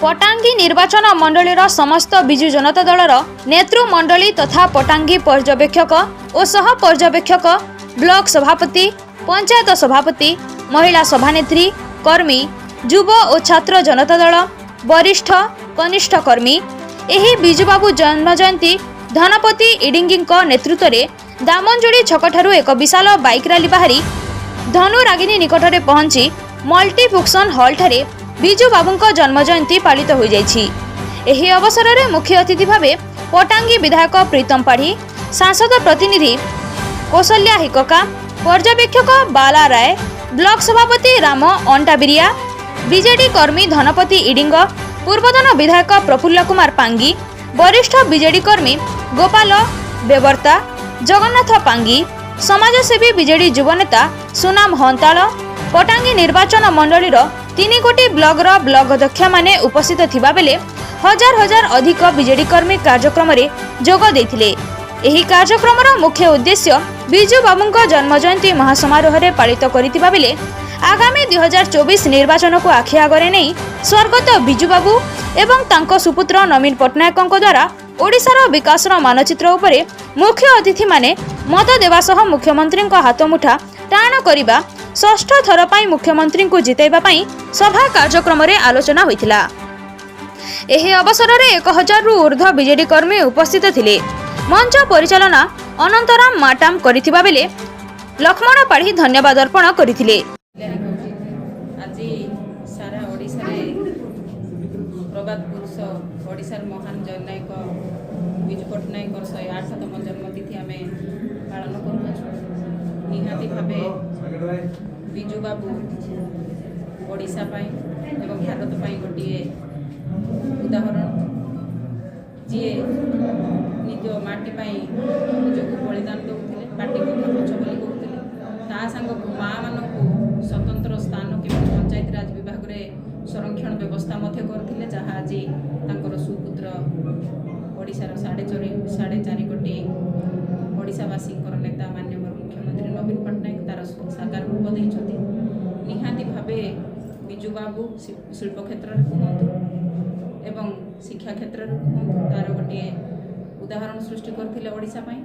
पटांगी निर्वाचन मंडलीर समस्त विजु जनता दलर नेतृमंडली तथा पटांगी पर्यवेक्षक और सह पर्यवेक्षक ब्लॉक सभापति पंचायत सभापति महिला सभानेत्री कर्मी युव और छात्र जनता दल वरिष्ठ कनिष्ठ कर्मी एही बिजुबाबू जन्मजयंती धनपति इडिंगी नेतृत्व में दामनजोड़ी छकठारु एक विशाल बाइक रैली बाहरी धनुरागिनी निकटरे पहुंची मल्टीफंक्शन हॉल ठारे बिजु बाबूंको जन्मजयंती पालित हो जाइछि। एही अवसर में मुख्य अतिथि भावे पटांगी विधायक प्रीतम पाढ़ी, सांसद प्रतिनिधि कौशल्या हिकका, पर्यवेक्षक बाला राय, ब्लॉक सभापति राम अंटाबिरिया, बीजेडी कर्मी धनपति इडिंग, पूर्वतन विधायक प्रफुल्ल कुमार पांगी, वरिष्ठ बीजेडी कर्मी गोपाल बेवर्ता, जगन्नाथ पांगी, समाजसेवी बीजेडी युवनेता सुनाम हंताल, पटांगी निर्वाचन मंडलीर 3 गोटी ब्लॉगर ब्लॉक अध्यक्ष माने उपस्थित थिबा बेले हजार हजार अधिक बीजेडी कर्मी कार्यक्रम रे जोग देथिले। एही कार्यक्रमर मुख्य उद्देश्य बिजु बाबूंको जन्मजयंती महासमारोह रे पालित करितिबा बेले आगामी 2024 निर्वाचन को आखि आगरे नै स्वर्गत बिजु बाबू एवं तांको सुपुत्र नवीन पट्टनायकଙ୍କ द्वारा ओडिशार विकासर मानचित्र उपरे मुख्य अतिथि माने मत देवा सह मुख्यमंत्री हाथ मुठा टाण करिबा षष्ठ थर पाई मुख्यमंत्री को जितैबा पाई सभा कार्यक्रम रे आलोचना होइथिला। एही अवसर रे 1000 रु ऊर्ध्व बीजेडी कर्मी उपस्थित थिले। मंच परिचालना अनंतराम माटाम करिथिबा बेले लक्ष्मण पाढ़ी धन्यवाद अर्पण करिथिले। आज सारा ओडिशा रे प्रबाद पुरुष ओडिशार महान जननायक बिजु पट्टनायक 108तम जन्मतिथि आमे पालन करूछु। निहाती भावे बिजु बाबू ओडिशा पाई एवं भारत पाई गोटे उदाहरण जी निज माटी पाई निजक बलिदान दौले पार्टी को खर्च बोली कहते ता सांग माँ मानक स्वतंत्र स्थान केवल पंचायत राज विभाग रे संरक्षण व्यवस्था करते जहाँ आज तांकर सुपुत्र ओडिशार 4.5 कोटी ओडिशावासी नेता माननीय मुख्यमंत्री नवीन पट्टनायक तार साकार रूप देइछथि। निहाती भावे बिजु बाबू शिल्प क्षेत्र कहतु एवं शिक्षा क्षेत्र कहतु तार गोटे उदाहरण सृष्टि करथिले ओडिशा पई।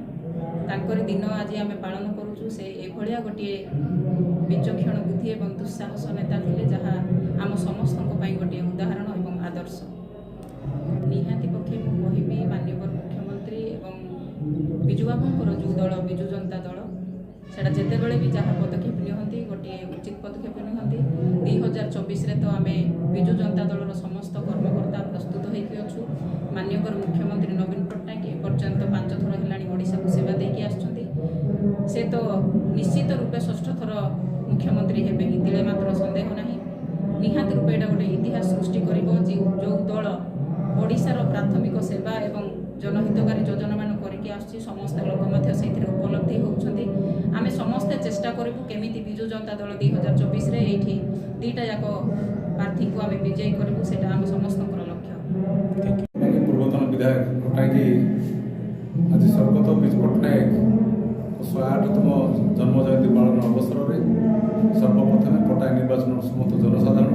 तांकर दिन आज आम पालन करूछु। से एभलिया गोटे विचक्षण बुद्धि एवं दुस्साहस नेता थिले जहाँ आम समस्त गोटे उदाहरण एवं आदर्श। निहाती पक्षे कहबी माननीय मुख्यमंत्री एवं बिजु बाबूंकर जो दल बिजु जनता दल सेटा जेतेबेले भी जहाँ पदक्षेप नियंती गोटे उचित पदक्षेप नियंती। 2024 रे तो आम बिजु जनता दलर समस्त कर्मकर्ता प्रस्तुत होइके अछु। माननीय मुख्यमंत्री नवीन पट्टनायक एपर्यंत 5 थर हेलाणी ओडिशा को सेवा देके आछुंती। से तो निश्चित रूपे षष्ठ थर मुख्यमंत्री हेबे हितिले मात्र संदेह नाही। निहाती रूपे एटा गोटे इतिहास सृष्टि करिवो जो दल ओडिशार प्राथमिक सेवा एवं जनहितकारी योजना मान करके आछि समस्त लोक मध्य सेथिरे उपलब्धि होउछन्ती। आमे समस्त चेष्टा करिवु केमिति बिजु जनता दल 2024 रे एठी दीटा जाक प्रार्थी को आमे विजयी करिवु सेटा आम समस्तकर लक्ष्य। पूर्वतन विधायक पटांगी आज स्वर्गत बिजु पट्टनायक 108तम जन्म जयंती पालन अवसर में सर्वप्रथम पटांगी निर्वाचन समस्त जनसाधारण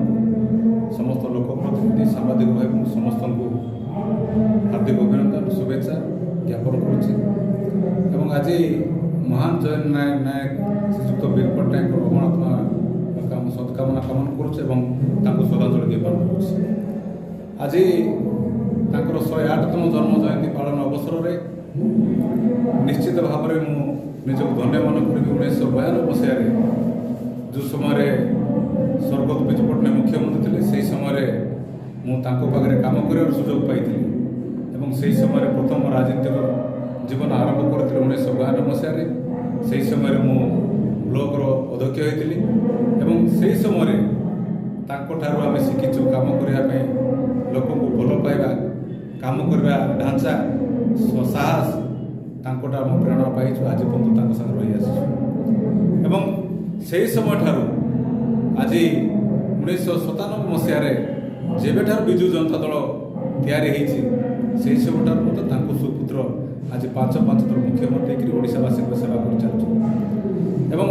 समस्त लोक प्रतिनिधि सांबादिक भाई समस्त को हार्दिक अभिनंदन शुभेच्छा ज्ञापन करुच्ची। आज महान जन नायक श्रीजुक्त वीर पट्टनायक अगणात्मा सत्कामना कामना करुच्चे श्रद्धांजलि ज्ञापन करुच्ची। आज 108तम जन्म जयंती पालन अवसर में निश्चित भाव में मुझे धन्य मन करी 1992 मसीह जो समय स्वर्गत बिजु पट्टनायक मुख्यमंत्री थे से समय मुझे काम कर सुजोग पाई से समय प्रथम राजनीतिक जीवन आरंभ कर 1992 मसीह से समय मु ब्लॉक अध्यक्ष होती से समय आम शिखीचु काम करने लोक को भल पाइबा काम करवा ढांचा साहस तांकोटा आम प्रेरणा पाइछु। आज पर्यंत संग रही आसुँ से समय ठारू आज 1997 मसीह जेबे ठार बिजु जनता दल तैयारी होती से सब ठार सुपुत्र आज 5 थर मुख्यमंत्री कि ओडिशावासी सेवा कर चलुँ।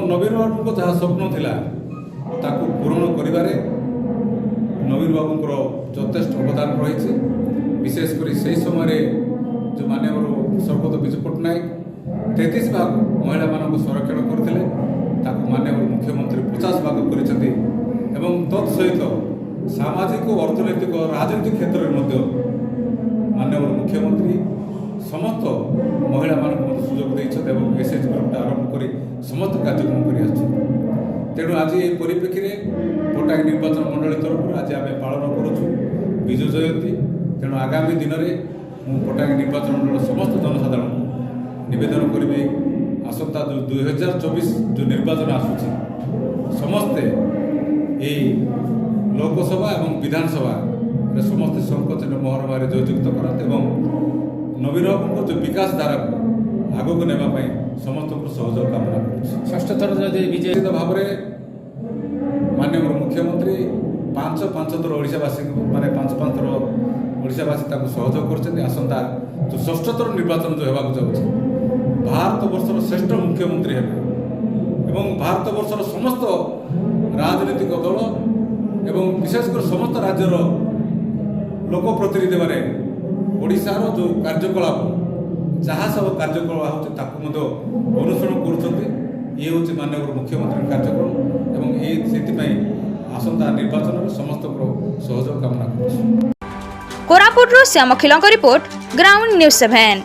नवीन बाबू जहाँ स्वप्न थिला ताकू पूरण करिबारे ନବୀନ ବାବୁଙ୍କର ଯଥେଷ୍ଟ ଅବଦାନ ରହିଛି। ବିଶେଷ କରି ସେହି ସମୟରେ ଯେଉଁ ମାନ୍ୟବର ସ୍ୱର୍ଗତ ବିଜୁ ପଟ୍ଟନାୟକ 33 ଭାଗ ମହିଳାମାନଙ୍କୁ ସଂରକ୍ଷଣ କରିଥିଲେ, ତାକୁ ମାନ୍ୟବର ମୁଖ୍ୟମନ୍ତ୍ରୀ 50 ଭାଗ କରିଛନ୍ତି ଏବଂ ତତ୍ ସହିତ ସାମାଜିକ ଅର୍ଥନୈତିକ ରାଜନୈତିକ କ୍ଷେତ୍ରରେ ମଧ୍ୟ ମାନ୍ୟବର ମୁଖ୍ୟମନ୍ତ୍ରୀ ସମସ୍ତ ମହିଳାମାନଙ୍କୁ ମଧ୍ୟ ସୁଯୋଗ ଦେଇଛନ୍ତି ଏବଂ ଏସ୍ଏଚ୍ ଗ୍ରୁପ୍ଟା ଆରମ୍ଭ କରି ସମସ୍ତ କାର୍ଯ୍ୟକ୍ରମ କରି ଆସିଛନ୍ତି। ତେଣୁ ଆଜି ଏହି ପରିପ୍ରେକ୍ଷୀରେ ପଟ୍ଟାଙ୍ଗୀ ନିର୍ବାଚନ ମଣ୍ଡଳୀ ତରଫରୁ ଆଜି ଆମେ ପାଳନ କରୁଛୁ ବିଜୁ ଜୟନ୍ତୀ। ତେଣୁ ଆଗାମୀ ଦିନରେ ମୁଁ ପଟ୍ଟାଙ୍ଗୀ ନିର୍ବାଚନ ମଣ୍ଡଳୀର ସମସ୍ତ ଜନସାଧାରଣଙ୍କୁ ନିବେଦନ କରିବି, ଆସନ୍ତା ଯେଉଁ 2024 ଯେଉଁ ନିର୍ବାଚନ ଆସୁଛି ସମସ୍ତେ ଏହି ଲୋକସଭା ଏବଂ ବିଧାନସଭାରେ ସମସ୍ତେ ସଂକୋଚନ ମହରମାରେ ଜୟଯୁକ୍ତ କରନ୍ତି ଏବଂ ନବୀନ ବାବୁଙ୍କ ଯେଉଁ ବିକାଶ ଧାରାକୁ ଆଗକୁ ନେବା ପାଇଁ ସମସ୍ତଙ୍କର ସହଯୋଗ କାମନା କରୁଛି। ଷଷ୍ଠ ଥର ଯଦି ବିଜୟ ନିଶ୍ଚିତ ଭାବରେ ମାନ୍ୟବର ମୁଖ୍ୟମନ୍ତ୍ରୀ ପାଞ୍ଚ ଥର ଓଡ଼ିଶାବାସୀଙ୍କୁ ମାନେ ପାଞ୍ଚ ଥର ଓଡ଼ିଶାବାସୀ ତାଙ୍କୁ ସହଯୋଗ କରିଛନ୍ତି। ଆସନ୍ତା ଯେଉଁ ଷଷ୍ଠ ଥର ନିର୍ବାଚନ ଯେଉଁ ହେବାକୁ ଯାଉଛି, ଭାରତ ବର୍ଷର ଶ୍ରେଷ୍ଠ ମୁଖ୍ୟମନ୍ତ୍ରୀ ହେବେ ଏବଂ ଭାରତ ବର୍ଷର ସମସ୍ତ ରାଜନୈତିକ ଦଳ ଏବଂ ବିଶେଷ କରି ସମସ୍ତ ରାଜ୍ୟର ଲୋକପ୍ରତିନିଧିମାନେ ଓଡ଼ିଶାର ଯେଉଁ କାର୍ଯ୍ୟକଳାପ ଯାହା ସବୁ କାର୍ଯ୍ୟକଳାପ ହେଉଛି ତାକୁ ମଧ୍ୟ ଅନୁସରଣ କରୁଛନ୍ତି। ଇଏ ହେଉଛି ମାନ୍ୟବର ମୁଖ୍ୟମନ୍ତ୍ରୀଙ୍କ କାର୍ଯ୍ୟକ୍ରମ ଏବଂ ସେଥିପାଇଁ ଆସନ୍ତା ନିର୍ବାଚନରେ ସମସ୍ତଙ୍କର ସହଯୋଗ କାମନା କରୁଛି। କୋରାପୁଟରୁ ଶ୍ୟାମଖିଲଙ୍କ ରିପୋର୍ଟ, ଗ୍ରାଉଣ୍ଡ ନ୍ୟୁଜ୍ 7।